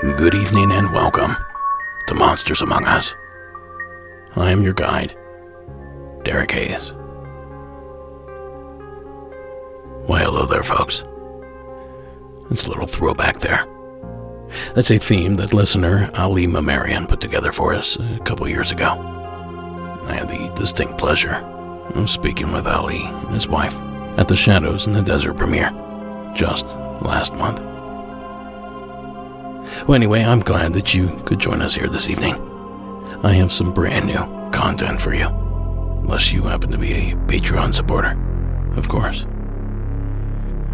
Good evening and welcome to Monsters Among Us. I am your guide, Derek Hayes. Why, hello there, folks. It's a little throwback there. That's a theme that listener Ali Mamarian put together for us a couple years ago. I had the distinct pleasure of speaking with Ali and his wife at the Shadows in the Desert premiere just last month. Well, anyway, I'm glad that you could join us here this evening. I have some brand new content for you, unless you happen to be a Patreon supporter, of course.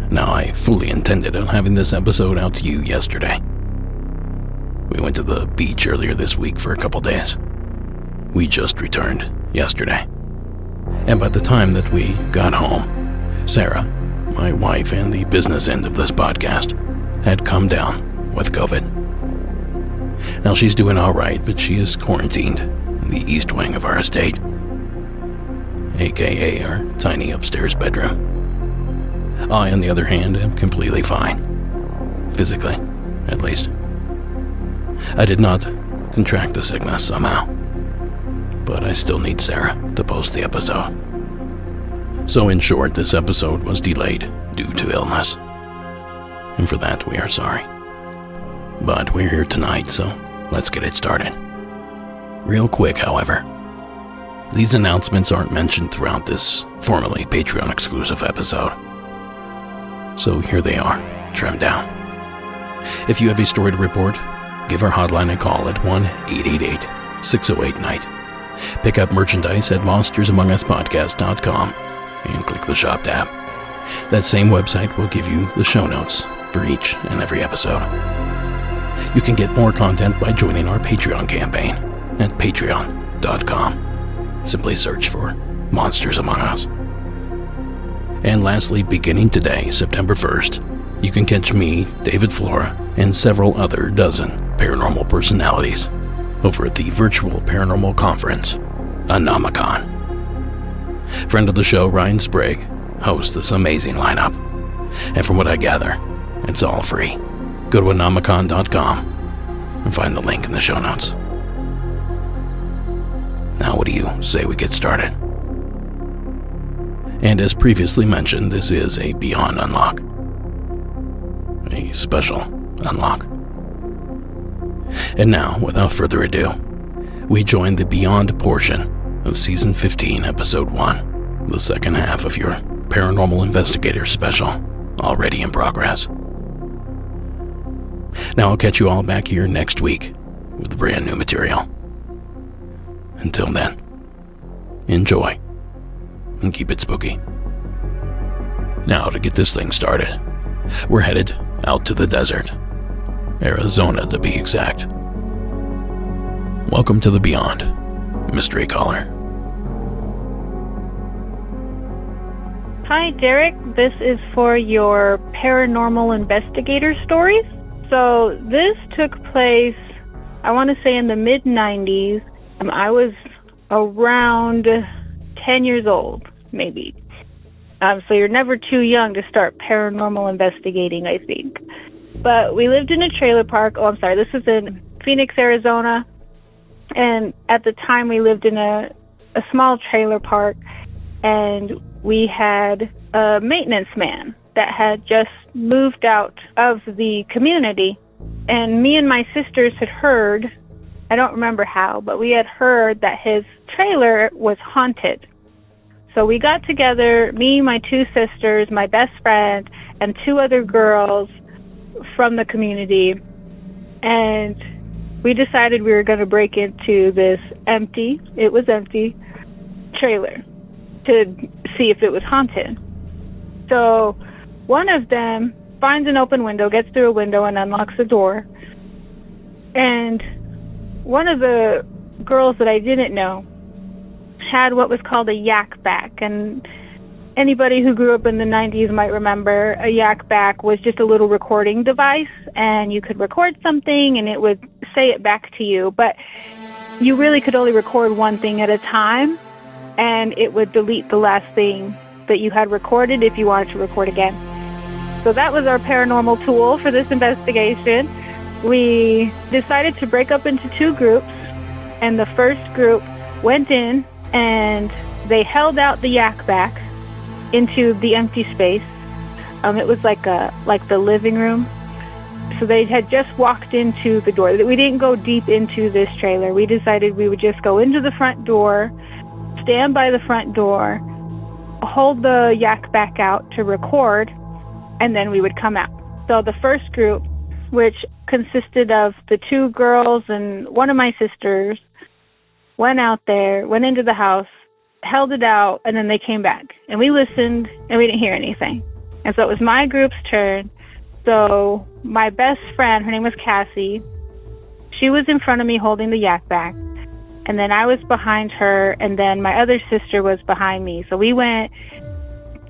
Now, I fully intended on having this episode out to you yesterday. We went to the beach earlier this week for a couple days. We just returned yesterday. And by the time that we got home, Sarah, my wife and the business end of this podcast, had come down with COVID. Now, she's doing all right, but she is quarantined in the east wing of our estate, aka our tiny upstairs bedroom. I, on the other hand, am completely fine, physically, at least. I did not contract the sickness somehow, but I still need Sarah to post the episode. So in short, this episode was delayed due to illness, and for that we are sorry. But we're here tonight, so let's get it started. Real quick, however, these announcements aren't mentioned throughout this formerly Patreon exclusive episode. So here they are, trimmed down. If you have a story to report, give our hotline a call at 1-888-608-NIGHT. Pick up merchandise at monstersamonguspodcast.com and click the shop tab. That same website will give you the show notes for each and every episode. You can get more content by joining our Patreon campaign at patreon.com. Simply search for Monsters Among Us. And lastly, beginning today, September 1st, you can catch me, David Flora, and several other dozen paranormal personalities over at the virtual paranormal conference, Anomicon. Friend of the show, Ryan Sprague, hosts this amazing lineup. And from what I gather, it's all free. Go to anomicon.com and find the link in the show notes. Now, what do you say we get started? And as previously mentioned, this is a Beyond Unlock. A special unlock. And now, without further ado, we join the Beyond portion of Season 15, Episode 1, the second half of your Paranormal Investigator special, already in progress. Now I'll catch you all back here next week with brand new material. Until then, enjoy and keep it spooky. Now, to get this thing started, we're headed out to the desert, Arizona to be exact. Welcome to the Beyond, Mystery Caller. Hi, Derek. This is for your Paranormal Investigator stories. So this took place, I want to say in the mid-90s. I was around 10 years old, maybe. So you're never too young to start paranormal investigating, I think. But we lived in a trailer park. Oh, I'm sorry. This was in Phoenix, Arizona. And at the time, we lived in a small trailer park. And we had a maintenance man that had just moved out of the community. And me and my sisters had heard, I don't remember how, but we had heard that his trailer was haunted. So we got together, me, my two sisters, my best friend, and two other girls from the community. And we decided we were going to break into this empty trailer to see if it was haunted. So one of them finds an open window, gets through a window, and unlocks the door. And one of the girls that I didn't know had what was called a yak back. And anybody who grew up in the 90s might remember a yak back was just a little recording device, and you could record something and it would say it back to you. But you really could only record one thing at a time, and it would delete the last thing that you had recorded if you wanted to record again. So that was our paranormal tool for this investigation. we decided to break up into two groups, and the first group went in and they held out the yak back into the empty space. It was like the living room. So they had just walked into the door. We didn't go deep into this trailer. We decided we would just go into the front door, stand by the front door, hold the yak back out to record, and then we would come out. So the first group, which consisted of the two girls and one of my sisters, went out there, went into the house, held it out, and then they came back. And we listened, and we didn't hear anything. And so it was my group's turn. So my best friend, her name was Cassie, she was in front of me holding the yak back. And then I was behind her, and then my other sister was behind me. So we went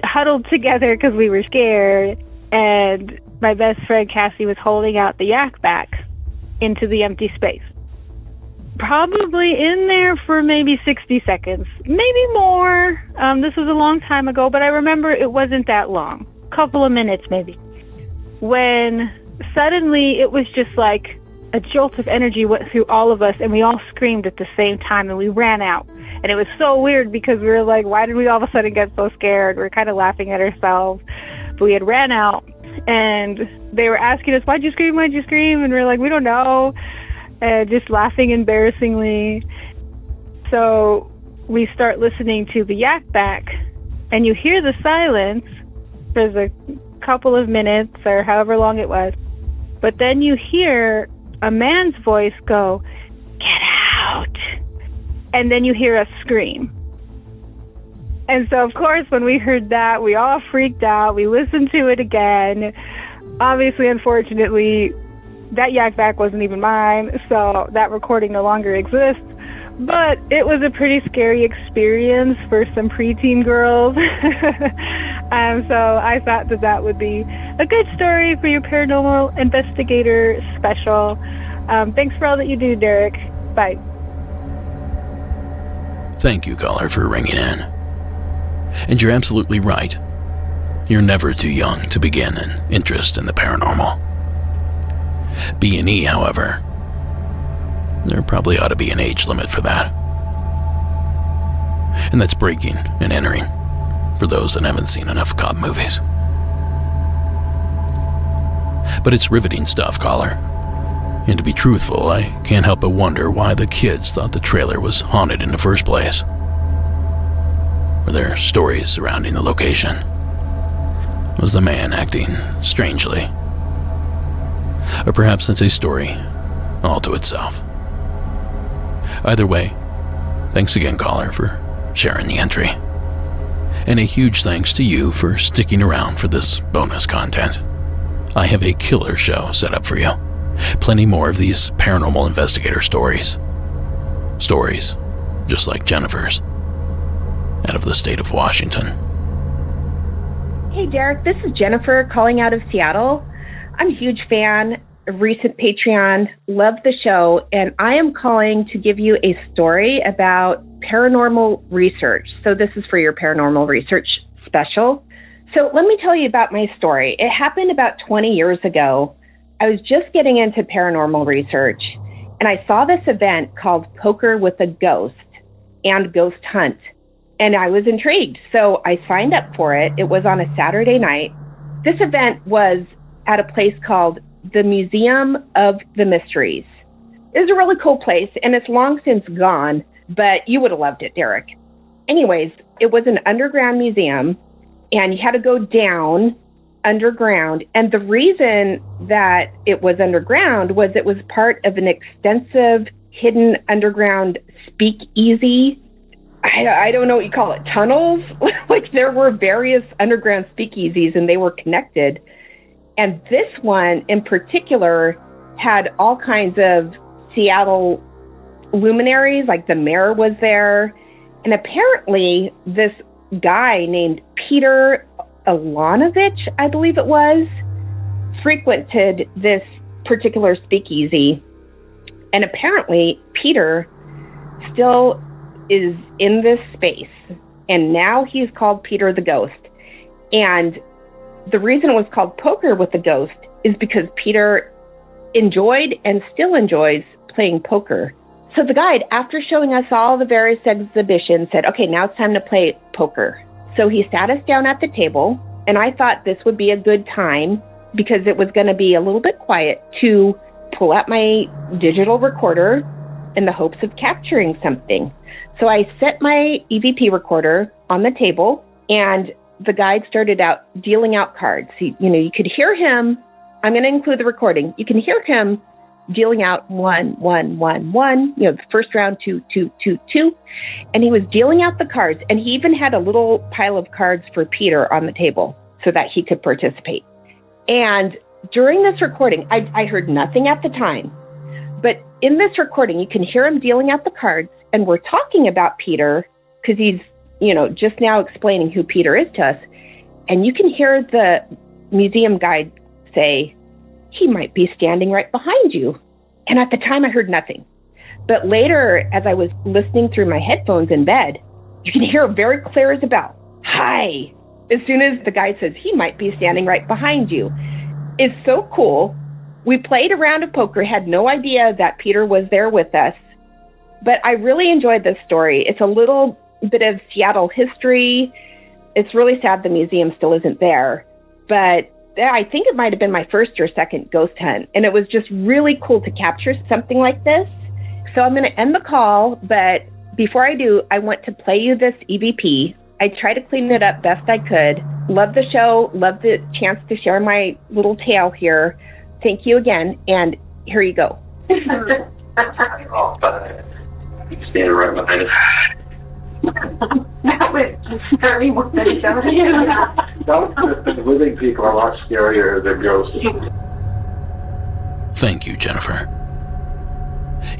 huddled together because we were scared. And my best friend, Cassie, was holding out the yak back into the empty space. Probably in there for maybe 60 seconds, maybe more. This was a long time ago, but I remember it wasn't that long. A couple of minutes maybe. When suddenly it was just like a jolt of energy went through all of us, and we all screamed at the same time, and we ran out. And it was so weird because we were like, why did we all of a sudden get so scared? We were kind of laughing at ourselves. But we had ran out, and they were asking us, why'd you scream? Why'd you scream? And we were like, we don't know. Just laughing embarrassingly. So we start listening to the yak back, and you hear the silence for a couple of minutes or however long it was. But then you hear a man's voice go, "Get out!" And then you hear us scream. And so, of course, when we heard that, we all freaked out. We listened to it again. Obviously, unfortunately, that yak back wasn't even mine, so that recording no longer exists. But it was a pretty scary experience for some preteen girls. So I thought that would be a good story for your Paranormal Investigator special. Thanks for all that you do, Derek. Bye. Thank you, caller, for ringing in. And you're absolutely right. You're never too young to begin an interest in the paranormal. B&E, however, there probably ought to be an age limit for that. And that's breaking and entering for those that haven't seen enough cop movies. But it's riveting stuff, caller. And to be truthful, I can't help but wonder why the kids thought the trailer was haunted in the first place. Were there stories surrounding the location? Was the man acting strangely? Or perhaps it's a story all to itself. Either way, thanks again, caller, for sharing the entry. And a huge thanks to you for sticking around for this bonus content. I have a killer show set up for you. Plenty more of these paranormal investigator stories. Stories just like Jennifer's, out of the state of Washington. Hey Derek, this is Jennifer calling out of Seattle. I'm a huge fan, a recent Patreon, love the show, and I am calling to give you a story about paranormal research. So this is for your paranormal research special. So let me tell you about my story. It happened about 20 years ago. I was just getting into paranormal research, and I saw this event called Poker with a Ghost and Ghost Hunt, and I was intrigued. So I signed up for it. It was on a Saturday night. This event was at a place called the Museum of the Mysteries. It was a really cool place, and it's long since gone, but you would have loved it, Derek. Anyways, it was an underground museum, and you had to go down underground. And the reason that it was underground was it was part of an extensive hidden underground speakeasy. I don't know what you call it, tunnels? Like there were various underground speakeasies, and they were connected. And this one in particular had all kinds of Seattle luminaries, like the mayor was there. And apparently this guy named Peter Alanovich, I believe it was, frequented this particular speakeasy. And apparently Peter still is in this space. And now he's called Peter the Ghost. And the reason it was called Poker with the Ghost is because Peter enjoyed and still enjoys playing poker. So the guide, after showing us all the various exhibitions, said, okay, now it's time to play poker. So he sat us down at the table, and I thought this would be a good time, because it was going to be a little bit quiet, to pull out my digital recorder in the hopes of capturing something. So I set my EVP recorder on the table, and the guide started out dealing out cards. You could hear him. I'm going to include the recording. You can hear him dealing out 1, 1, 1, 1, the first round, 2, 2, 2, 2. And he was dealing out the cards, and he even had a little pile of cards for Peter on the table so that he could participate. And during this recording, I heard nothing at the time, but in this recording, you can hear him dealing out the cards, and we're talking about Peter because he's, just now explaining who Peter is to us. And you can hear the museum guide say, he might be standing right behind you. And at the time, I heard nothing. But later, as I was listening through my headphones in bed, you can hear very clear as a bell, hi, as soon as the guide says, he might be standing right behind you. It's so cool. We played a round of poker, had no idea that Peter was there with us. But I really enjoyed this story. It's a little bit of Seattle history. It's really sad the museum still isn't there. But I think it might have been my first or second ghost hunt. And it was just really cool to capture something like this. So I'm going to end the call. But before I do, I want to play you this EVP. I tried to clean it up best I could. Love the show. Love the chance to share my little tale here. Thank you again. And here you go. Standing right behind us. That was scary more than The living people are a lot scarier than ghosts. Thank you, Jennifer.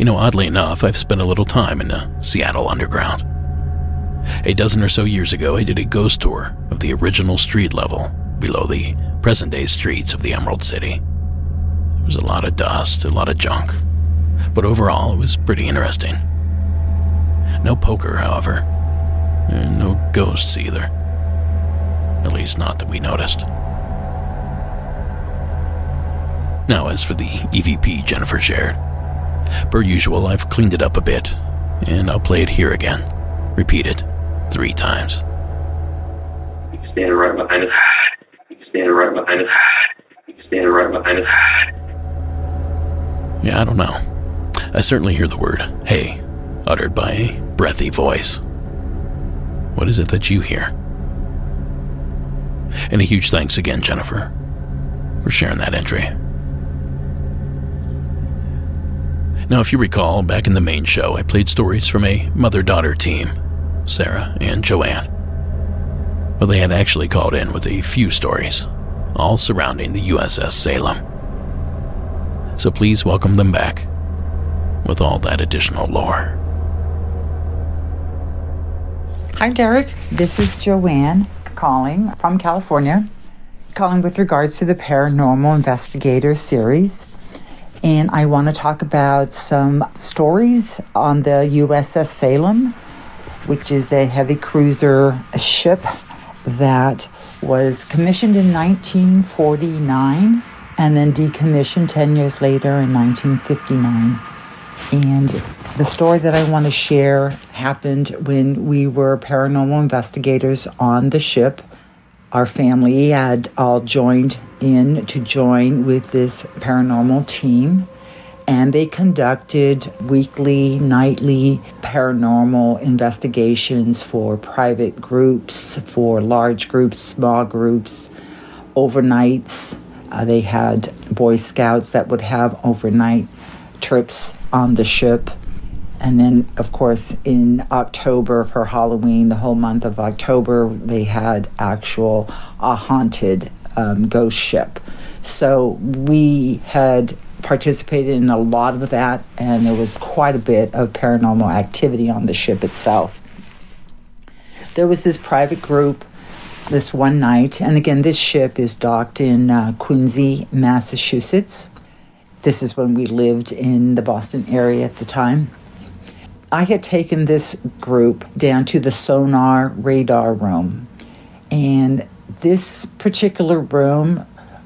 Oddly enough, I've spent a little time in the Seattle underground. A dozen or so years ago, I did a ghost tour of the original street level below the present-day streets of the Emerald City. There was a lot of dust, a lot of junk, but overall it was pretty interesting. No poker, however, and no ghosts either. At least not that we noticed. Now, as for the EVP Jennifer shared, per usual, I've cleaned it up a bit, and I'll play it here again, repeated 3 times. Standing right behind us. Standing right behind us. Standing right behind us. Yeah, I don't know. I certainly hear the word, hey, uttered by a breathy voice. What is it that you hear? And a huge thanks again, Jennifer, for sharing that entry. Now, if you recall, back in the main show, I played stories from a mother-daughter team, Sarah and Joanne. Well, they had actually called in with a few stories, all surrounding the USS Salem. So please welcome them back with all that additional lore. Hi, Derek. This is Joanne calling from California, calling with regards to the Paranormal Investigator series. And I want to talk about some stories on the USS Salem, which is a heavy cruiser ship that was commissioned in 1949 and then decommissioned 10 years later in 1959. And the story that I want to share happened when we were paranormal investigators on the ship. Our family had all joined in to join with this paranormal team, and they conducted weekly, nightly paranormal investigations for private groups, for large groups, small groups, overnights. They had Boy Scouts that would have overnight trips on the ship. And then, of course, in October for Halloween, the whole month of October, they had actual haunted ghost ship. So we had participated in a lot of that, and there was quite a bit of paranormal activity on the ship itself. There was this private group this one night, and again, this ship is docked in Quincy, Massachusetts. This is when we lived in the Boston area at the time. I had taken this group down to the sonar radar room, and this particular room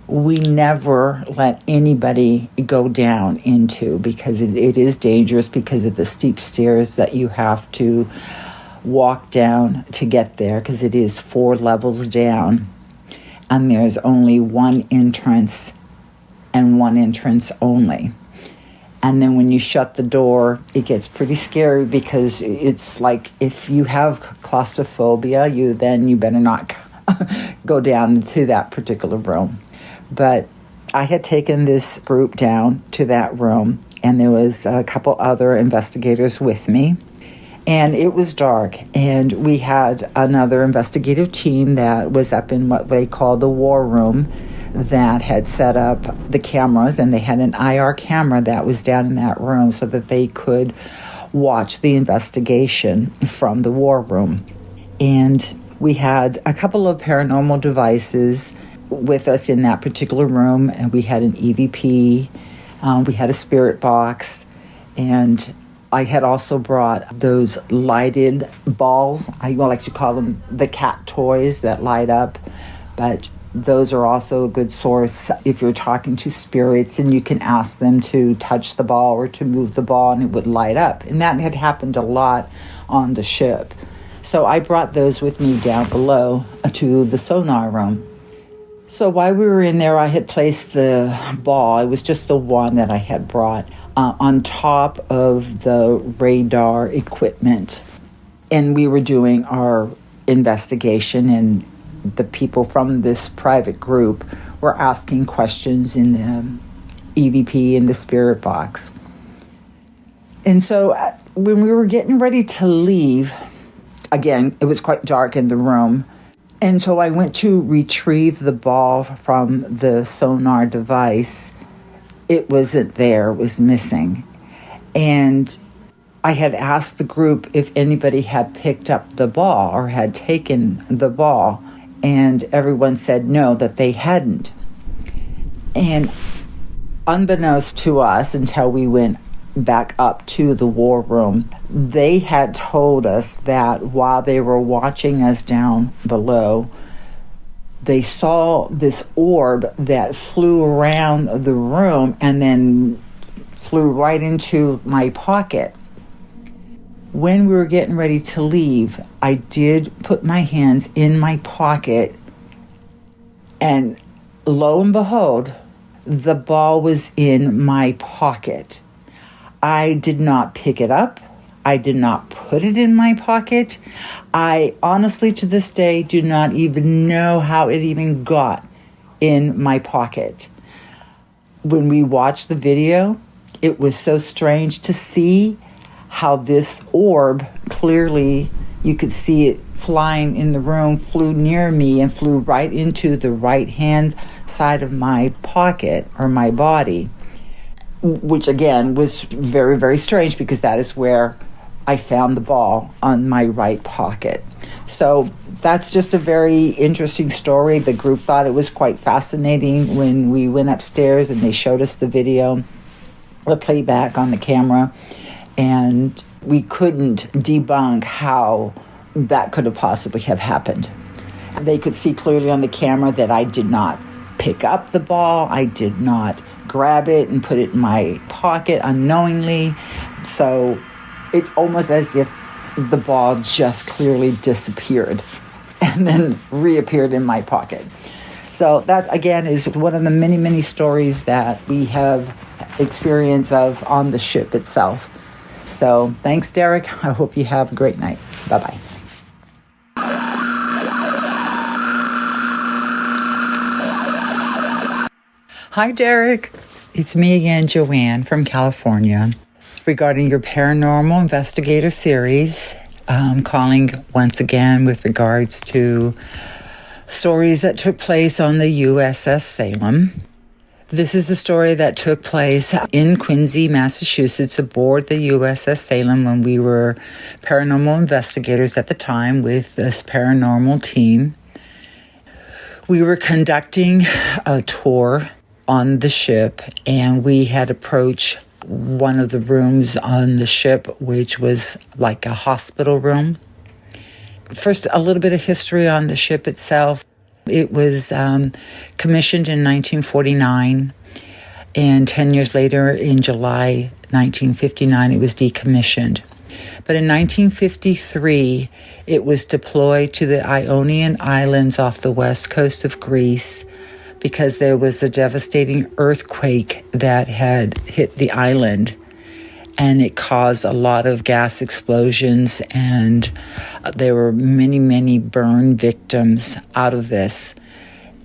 we never let anybody go down into, because it is dangerous because of the steep stairs that you have to walk down to get there, because it is 4 levels down, and there's only one entrance and one entrance only. And then when you shut the door, it gets pretty scary, because it's like if you have claustrophobia, you better not go down to that particular room. But I had taken this group down to that room, and there was a couple other investigators with me. And it was dark, and we had another investigative team that was up in what they call the war room that had set up the cameras, and they had an IR camera that was down in that room so that they could watch the investigation from the war room. And we had a couple of paranormal devices with us in that particular room, and we had an EVP, we had a spirit box, and I had also brought those lighted balls. I like to call them the cat toys that light up, but those are also a good source if you're talking to spirits, and you can ask them to touch the ball or to move the ball and it would light up. And that had happened a lot on the ship. So I brought those with me down below to the sonar room. So while we were in there, I had placed the ball, it was just the one that I had brought, on top of the radar equipment. And we were doing our investigation, and the people from this private group were asking questions in the EVP and the spirit box. And so when we were getting ready to leave, again, it was quite dark in the room. And so I went to retrieve the ball from the sonar device. It wasn't there, it was missing. And I had asked the group if anybody had picked up the ball or had taken the ball, and everyone said no, that they hadn't. And unbeknownst to us, until we went back up to the war room, they had told us that while they were watching us down below, they saw this orb that flew around the room and then flew right into my pocket. When we were getting ready to leave, I did put my hands in my pocket, and lo and behold, the ball was in my pocket. I did not pick it up. I did not put it in my pocket. I honestly, to this day, do not even know how it even got in my pocket. When we watched the video, it was so strange to see how this orb, clearly you could see it flying in the room, flew near me and flew right into the right-hand side of my pocket or my body, which again was very, very strange, because that is where I found the ball, on my right pocket. So that's just a very interesting story. The group thought it was quite fascinating when we went upstairs and they showed us the video, the playback on the camera, and we couldn't debunk how that could have possibly have happened. They could see clearly on the camera that I did not pick up the ball. I did not grab it and put it in my pocket unknowingly. So it's almost as if the ball just clearly disappeared and then reappeared in my pocket. So that, again, is one of the many, many stories that we have experience of on the ship itself. So thanks, Derek. I hope you have a great night. Bye-bye. Hi, Derek. It's me again, Joanne from California. Regarding your Paranormal Investigator series, I'm calling once again with regards to stories that took place on the USS Salem. This is a story that took place in Quincy, Massachusetts, aboard the USS Salem when we were paranormal investigators at the time with this paranormal team. We were conducting a tour on the ship, and we had approached one of the rooms on the ship, which was like a hospital room. First, a little bit of history on the ship itself. It was commissioned in 1949, and 10 years later, in July 1959, it was decommissioned. But in 1953, it was deployed to the Ionian Islands off the west coast of Greece because there was a devastating earthquake that had hit the island, and it caused a lot of gas explosions, and there were many, many burn victims out of this.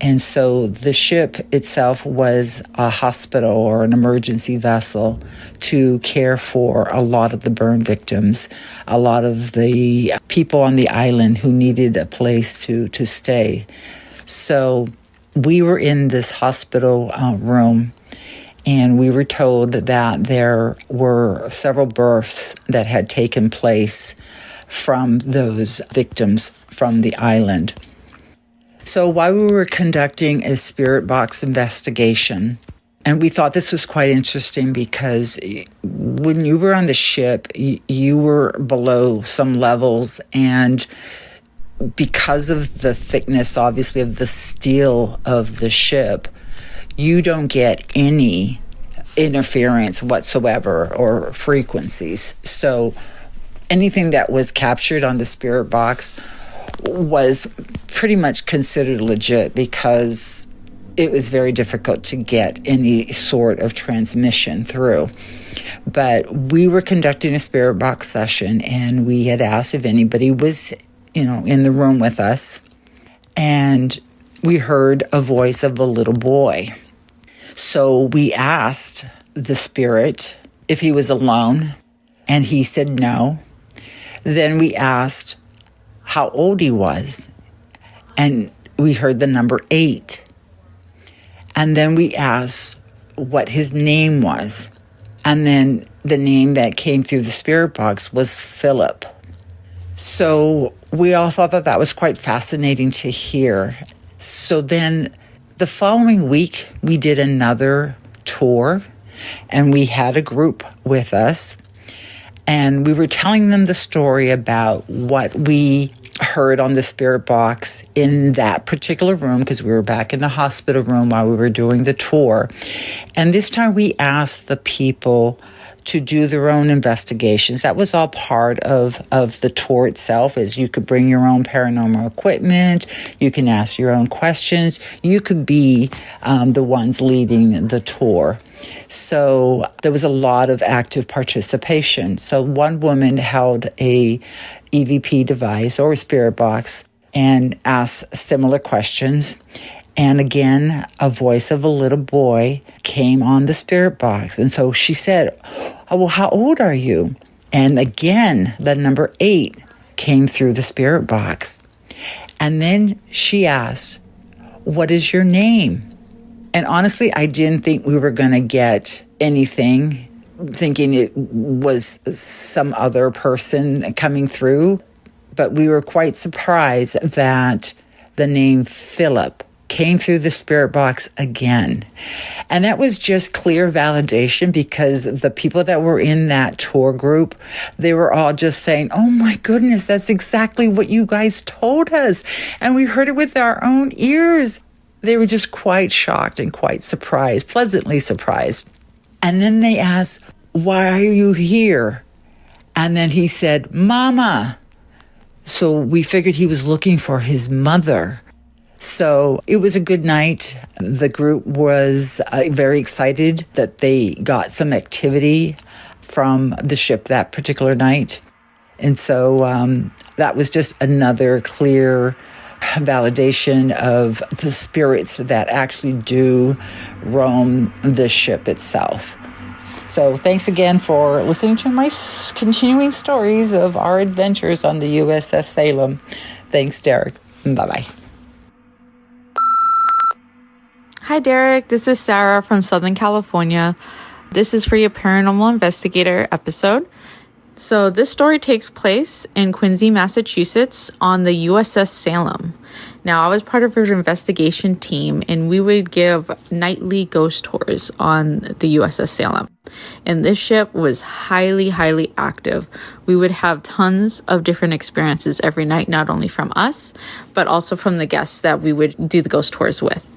And so the ship itself was a hospital or an emergency vessel to care for a lot of the burn victims, a lot of the people on the island who needed a place to stay. So we were in this hospital room, and we were told that there were several births that had taken place from those victims from the island. So while we were conducting a spirit box investigation, and we thought this was quite interesting because when you were on the ship, you were below some levels, and because of the thickness, obviously, of the steel of the ship, you don't get any interference whatsoever or frequencies. So anything that was captured on the spirit box was pretty much considered legit because it was very difficult to get any sort of transmission through. But we were conducting a spirit box session, and we had asked if anybody was, in the room with us, and we heard a voice of a little boy. So we asked the spirit if he was alone, and he said no. Then we asked how old he was, and we heard the number 8. And then we asked what his name was, and then the name that came through the spirit box was Philip. So we all thought that was quite fascinating to hear. So then the following week, we did another tour, and we had a group with us. And we were telling them the story about what we heard on the spirit box in that particular room, because we were back in the hospital room while we were doing the tour. And this time we asked the people to do their own investigations. That was all part of the tour itself, is you could bring your own paranormal equipment, you can ask your own questions, you could be the ones leading the tour. So there was a lot of active participation. So one woman held a EVP device or a spirit box and asked similar questions. And again, a voice of a little boy came on the spirit box. And so she said, "Oh, well, how old are you?" And again, the number 8 came through the spirit box. And then she asked, "What is your name?" And honestly, I didn't think we were going to get anything, thinking it was some other person coming through. But we were quite surprised that the name Philip came through the spirit box again. And that was just clear validation, because the people that were in that tour group, they were all just saying, "Oh my goodness, that's exactly what you guys told us. And we heard it with our own ears." They were just quite shocked and quite surprised, pleasantly surprised. And then they asked, "Why are you here?" And then he said, "Mama." So we figured he was looking for his mother. So it was a good night. The group was very excited that they got some activity from the ship that particular night. And so that was just another clear validation of the spirits that actually do roam the ship itself. So thanks again for listening to my continuing stories of our adventures on the USS Salem. Thanks, Derek. Bye-bye. Hi, Derek. This is Sarah from Southern California. This is for your Paranormal Investigator episode. So this story takes place in Quincy, Massachusetts on the USS Salem. Now, I was part of an investigation team, and we would give nightly ghost tours on the USS Salem. And this ship was highly, highly active. We would have tons of different experiences every night, not only from us, but also from the guests that we would do the ghost tours with.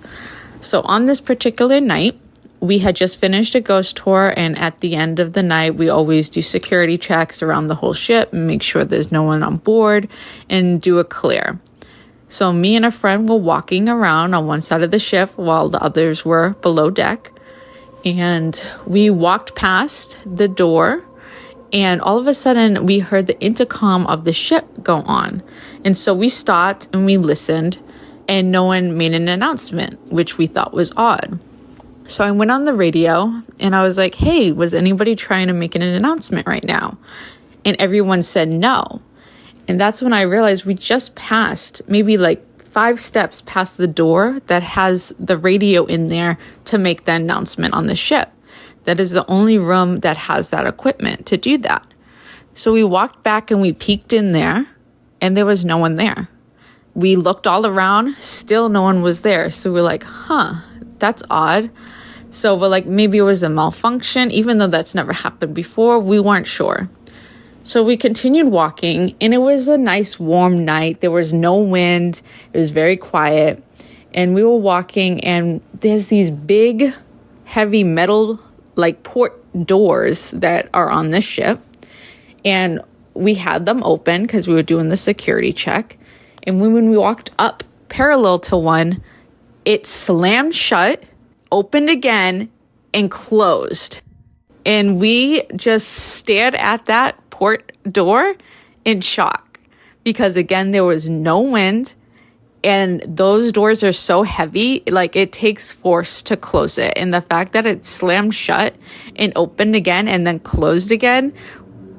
So on this particular night, we had just finished a ghost tour, and at the end of the night, we always do security checks around the whole ship and make sure there's no one on board and do a clear. So me and a friend were walking around on one side of the ship while the others were below deck. And we walked past the door, and all of a sudden we heard the intercom of the ship go on. And so we stopped and we listened, and no one made an announcement, which we thought was odd. So I went on the radio and I was like, hey, was anybody trying to make an announcement right now? And everyone said no. And that's when I realized we just passed maybe like 5 steps past the door that has the radio in there to make the announcement on the ship. That is the only room that has that equipment to do that. So we walked back and we peeked in there, and there was no one there. We looked all around, still no one was there. So we're like, that's odd. So we're like, maybe it was a malfunction, even though that's never happened before. We weren't sure. So we continued walking, and it was a nice warm night. There was no wind. It was very quiet. And we were walking, and there's these big, heavy metal, like port doors that are on this ship. And we had them open because we were doing the security check. And when we walked up parallel to one, it slammed shut, opened again, and closed. And we just stared at that port door in shock because, again, there was no wind, and those doors are so heavy, like it takes force to close it. And the fact that it slammed shut and opened again and then closed again,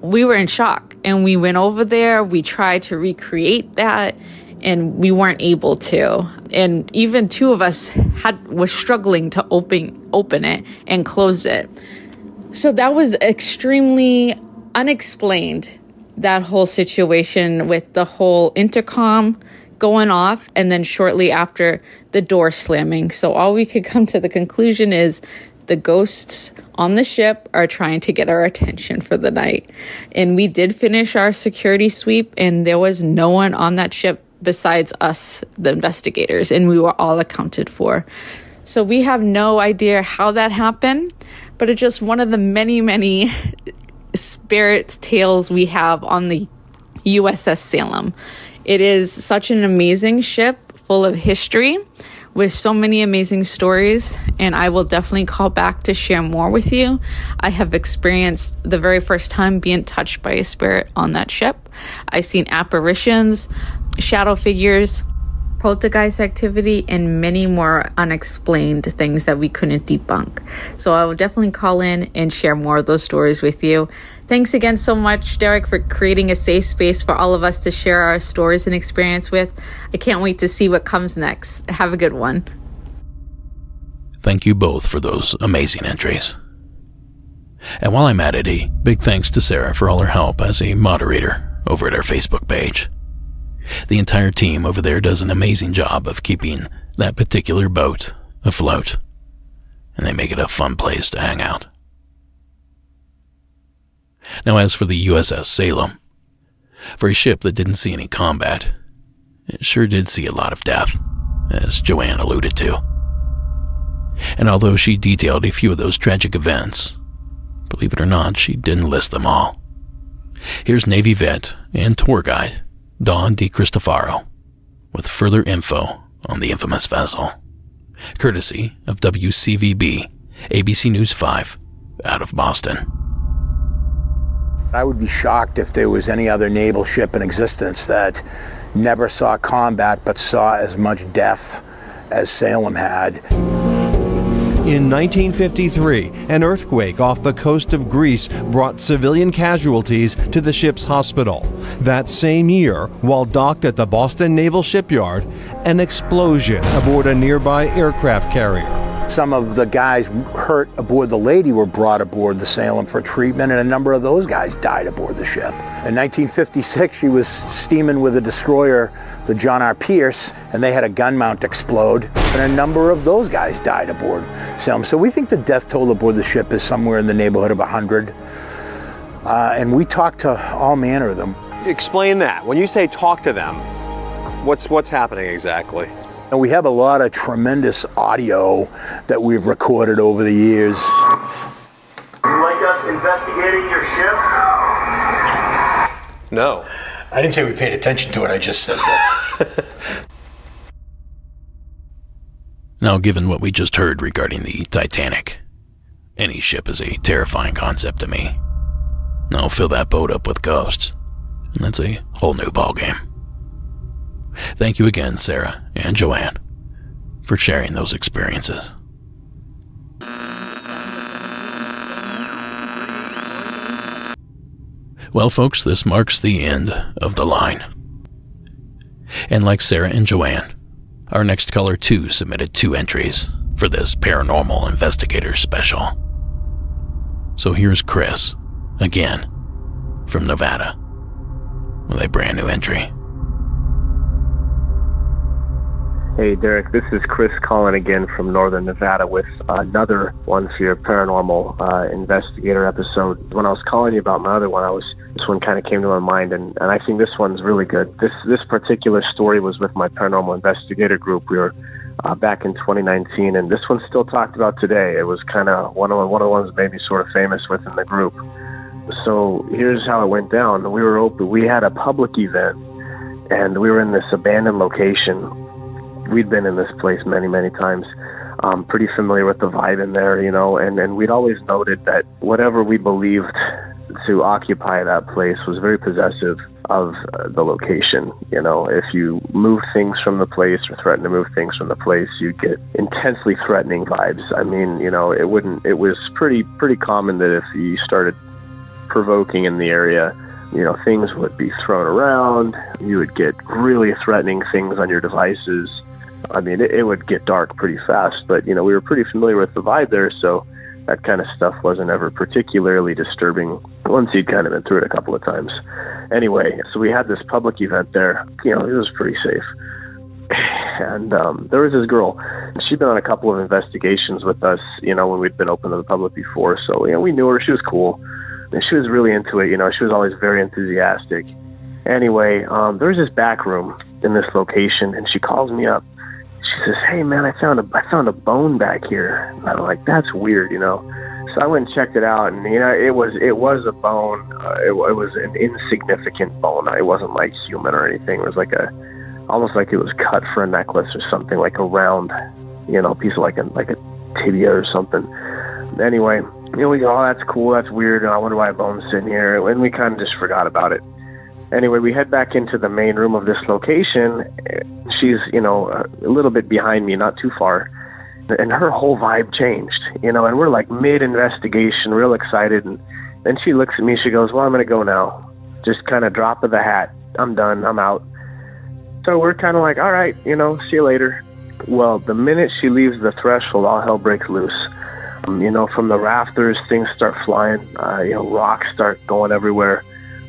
we were in shock. And we went over there, we tried to recreate that, and we weren't able to. And even 2 of us were struggling to open it and close it. So that was extremely unexplained, that whole situation with the whole intercom going off and then shortly after the door slamming. So all we could come to the conclusion is the ghosts on the ship are trying to get our attention for the night. And we did finish our security sweep, and there was no one on that ship besides us, the investigators, and we were all accounted for. So we have no idea how that happened, but it's just one of the many, many spirit tales we have on the USS Salem. It is such an amazing ship full of history with so many amazing stories, and I will definitely call back to share more with you. I have experienced the very first time being touched by a spirit on that ship. I've seen apparitions, shadow figures, poltergeist activity, and many more unexplained things that we couldn't debunk. So I will definitely call in and share more of those stories with you. Thanks again so much, Derek, for creating a safe space for all of us to share our stories and experience with. I can't wait to see what comes next. Have a good one. Thank you both for those amazing entries. And while I'm at it, a big thanks to Sarah for all her help as a moderator over at our Facebook page. The entire team over there does an amazing job of keeping that particular boat afloat, and they make it a fun place to hang out. Now, as for the USS Salem, for a ship that didn't see any combat, it sure did see a lot of death, as Joanne alluded to. And although she detailed a few of those tragic events, believe it or not, she didn't list them all. Here's Navy vet and tour guide Dawn DiCristofaro with further info on the infamous vessel, courtesy of WCVB, ABC News 5, out of Boston. I would be shocked if there was any other naval ship in existence that never saw combat but saw as much death as Salem had. In 1953, an earthquake off the coast of Greece brought civilian casualties to the ship's hospital. That same year, while docked at the Boston Naval Shipyard, an explosion aboard a nearby aircraft carrier. Some of the guys hurt aboard the Lady were brought aboard the Salem for treatment, and a number of those guys died aboard the ship. In 1956, she was steaming with a destroyer, the John R. Pierce, and they had a gun mount explode, and a number of those guys died aboard Salem. So we think the death toll aboard the ship is somewhere in the neighborhood of 100. And we talked to all manner of them. Explain that. When you say talk to them, what's happening exactly? And we have a lot of tremendous audio that we've recorded over the years. Would you like us investigating your ship? No. I didn't say we paid attention to it, I just said that. Now, given what we just heard regarding the Titanic, any ship is a terrifying concept to me. Now fill that boat up with ghosts, and that's a whole new ballgame. Thank you again, Sarah and Joanne, for sharing those experiences. Well, folks, this marks the end of the line. And like Sarah and Joanne, our next caller too submitted 2 entries for this Paranormal Investigator special. So here's Chris, again, from Nevada, with a brand new entry. Hey Derek, this is Chris calling again from Northern Nevada with another one for your Paranormal Investigator episode. When I was calling you about my other one, this one kind of came to my mind, and I think this one's really good. This particular story was with my Paranormal Investigator group. We were back in 2019, and this one's still talked about today. It was kind of one of the ones that made me sort of famous within the group. So here's how it went down. We had a public event, and we were in this abandoned location. We'd been in this place many, many times. Pretty familiar with the vibe in there, you know, and we'd always noted that whatever we believed to occupy that place was very possessive of the location. You know, if you moved things from the place or threatened to move things from the place, you'd get intensely threatening vibes. I mean, you know, it was pretty common that if you started provoking in the area, you know, things would be thrown around. You would get really threatening things on your devices. I mean, it would get dark pretty fast, but, you know, we were pretty familiar with the vibe there, so that kind of stuff wasn't ever particularly disturbing once you'd kind of been through it a couple of times. Anyway, so we had this public event there. You know, it was pretty safe. And there was this girl. She'd been on a couple of investigations with us, you know, when we'd been open to the public before, so, you know, we knew her. She was cool. And she was really into it, you know, she was always very enthusiastic. Anyway, there was this back room in this location, and she calls me up. She says, "Hey man, I found a bone back here." And I'm like, "That's weird, you know." So I went and checked it out, and you know, it was a bone. It was an insignificant bone. It wasn't like human or anything. It was like almost like it was cut for a necklace or something, like a round, you know, piece of like a tibia or something. Anyway, you know, we go, "Oh, that's cool. That's weird. I wonder why a bone's sitting here." And we kind of just forgot about it. Anyway, we head back into the main room of this location. She's, you know, a little bit behind me, not too far. And her whole vibe changed, you know, and we're like mid-investigation, real excited. And then she looks at me, she goes, "Well, I'm going to go now. Just kind of drop of the hat. I'm done. I'm out." So we're kind of like, all right, you know, see you later. Well, the minute she leaves the threshold, all hell breaks loose. You know, from the rafters, things start flying. You know, rocks start going everywhere.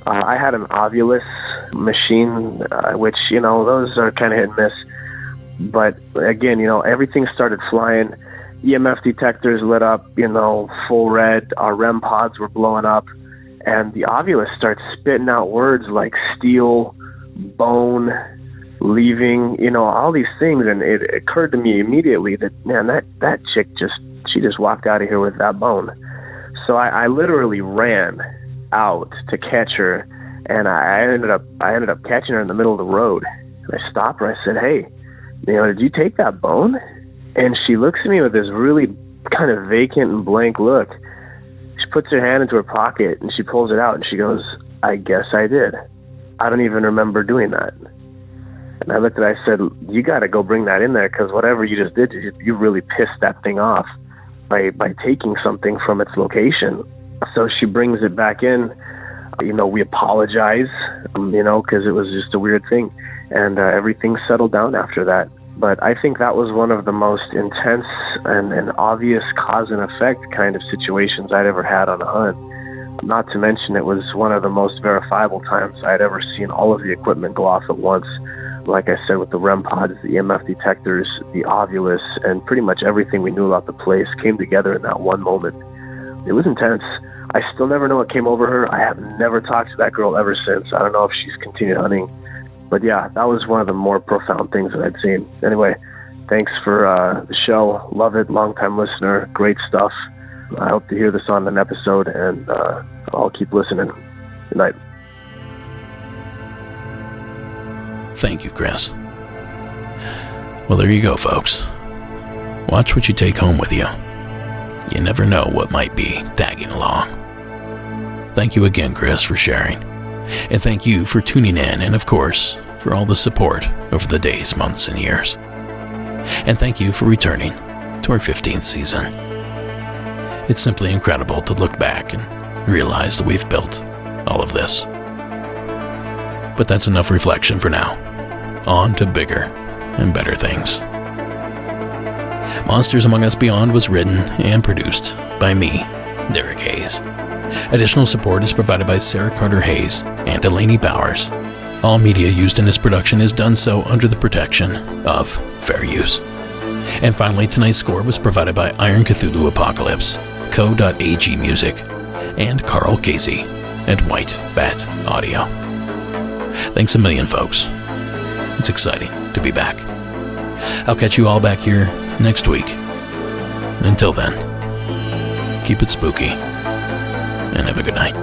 I had an Ovilus machine, which, you know, those are kind of hit and miss. But again, you know, everything started flying. EMF detectors lit up, you know, full red. Our REM pods were blowing up. And the Ovilus starts spitting out words like steel, bone, leaving, you know, all these things. And it occurred to me immediately that, man, that chick she just walked out of here with that bone. So I literally ran out to catch her, and I ended up catching her in the middle of the road. And I stopped her. I said, "Hey, you know, did you take that bone?" And she looks at me with this really kind of vacant and blank look. She puts her hand into her pocket and she pulls it out and she goes, "I guess I did. I don't even remember doing that." And I looked at her, I said, "You got to go bring that in there, because whatever you just did, you really pissed that thing off by taking something from its location." So she brings it back in. You know, we apologize, you know, because it was just a weird thing. And everything settled down after that. But I think that was one of the most intense and obvious cause and effect kind of situations I'd ever had on a hunt. Not to mention it was one of the most verifiable times I'd ever seen all of the equipment go off at once. Like I said, with the REM pods, the EMF detectors, the Ovilus, and pretty much everything we knew about the place came together in that one moment. It was intense. I still never know what came over her. I have never talked to that girl ever since. I don't know if she's continued hunting. But yeah, that was one of the more profound things that I'd seen. Anyway, thanks for the show. Love it. Long-time listener. Great stuff. I hope to hear this on an episode, and I'll keep listening. Good night. Thank you, Chris. Well, there you go, folks. Watch what you take home with you. You never know what might be tagging along. Thank you again, Chris, for sharing. And thank you for tuning in, and of course, for all the support over the days, months, and years. And thank you for returning to our 15th season. It's simply incredible to look back and realize that we've built all of this. But that's enough reflection for now. On to bigger and better things. Monsters Among Us Beyond was written and produced by me, Derek Hayes. Additional support is provided by Sarah Carter Hayes and Delaney Bowers. All media used in this production is done so under the protection of fair use. And finally, tonight's score was provided by Iron Cthulhu Apocalypse, Co.ag Music, and Carl Casey at White Bat Audio. Thanks a million, folks. It's exciting to be back. I'll catch you all back here next week. Until then, keep it spooky and have a good night.